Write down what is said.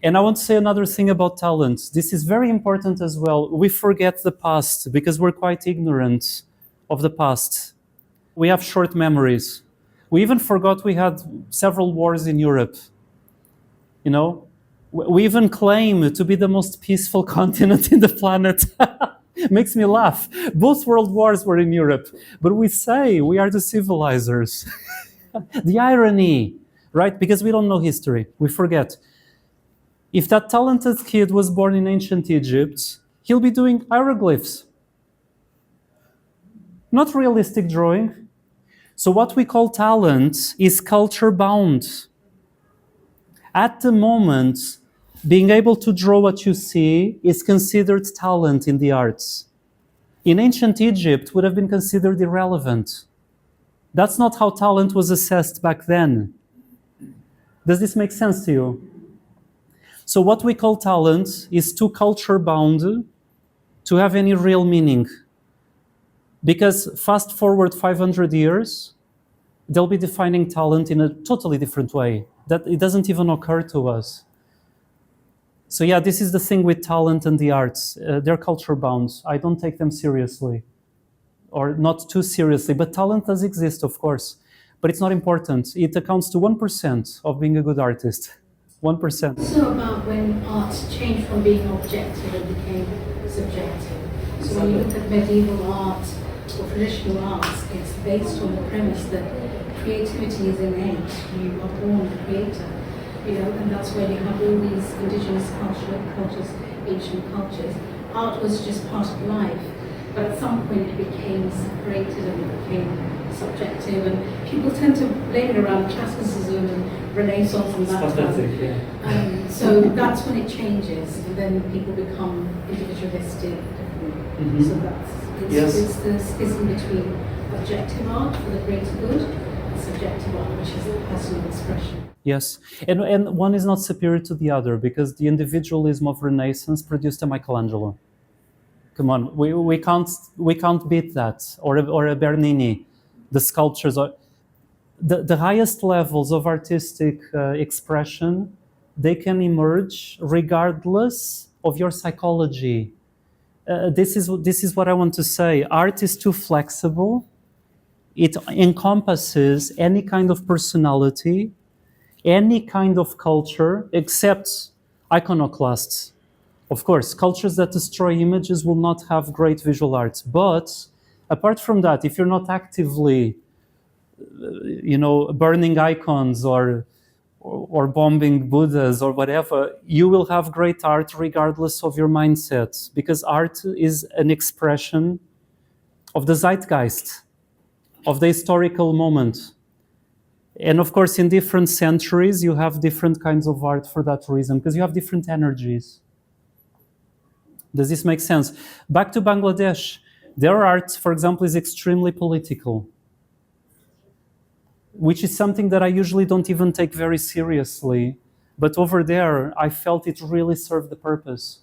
And I want to say another thing about talent. This is very important as well. We forget the past because we're quite ignorant of the past. We have short memories. We even forgot we had several wars in Europe. You know, we even claim to be the most peaceful continent in the planet. Makes me laugh. Both world wars were in Europe, but we say we are the civilizers. The irony, right? Because we don't know history. We forget. If that talented kid was born in ancient Egypt, he'll be doing hieroglyphs, not realistic drawing. So what we call talent is culture bound. At the moment, being able to draw what you see is considered talent in the arts. In ancient Egypt, would have been considered irrelevant. That's not how talent was assessed back then. Does this make sense to you? So what we call talent is too culture bound to have any real meaning. Because fast forward 500 years, they'll be defining talent in a totally different way, that it doesn't even occur to us. So yeah, this is the thing with talent and the arts. They're culture bound. I don't take them seriously, or not too seriously, but talent does exist, of course. But it's not important. It accounts to 1% of being a good artist. 1%. So about when art changed from being objective and became subjective. So when you look at medieval art or traditional arts, it's based on the premise that creativity is innate. You are born a creator, and that's where you have all these indigenous cultures, ancient cultures. Art was just part of life, but at some point it became separated and it became subjective, and people tend to blame it around classicism and Renaissance and that pathetic, yeah. So that's when it changes, and then people become individualistic. Mm-hmm. So it's the schism between objective art for the greater good and subjective art, which is personal expression. Yes, and one is not superior to the other, because the individualism of Renaissance produced a Michelangelo. Come on, we can't beat that, or a Bernini. The sculptures are the highest levels of artistic expression. They can emerge regardless of your psychology. This is what I want to say. Art is too flexible. It encompasses any kind of personality, any kind of culture, except iconoclasts. Of course, cultures that destroy images will not have great visual arts. But apart from that, if you're not actively, burning icons or bombing Buddhas or whatever, you will have great art regardless of your mindset, because art is an expression of the zeitgeist, of the historical moment. And of course, in different centuries, you have different kinds of art for that reason, because you have different energies. Does this make sense? Back to Bangladesh, their art, for example, is extremely political, which is something that I usually don't even take very seriously. But over there, I felt it really served the purpose.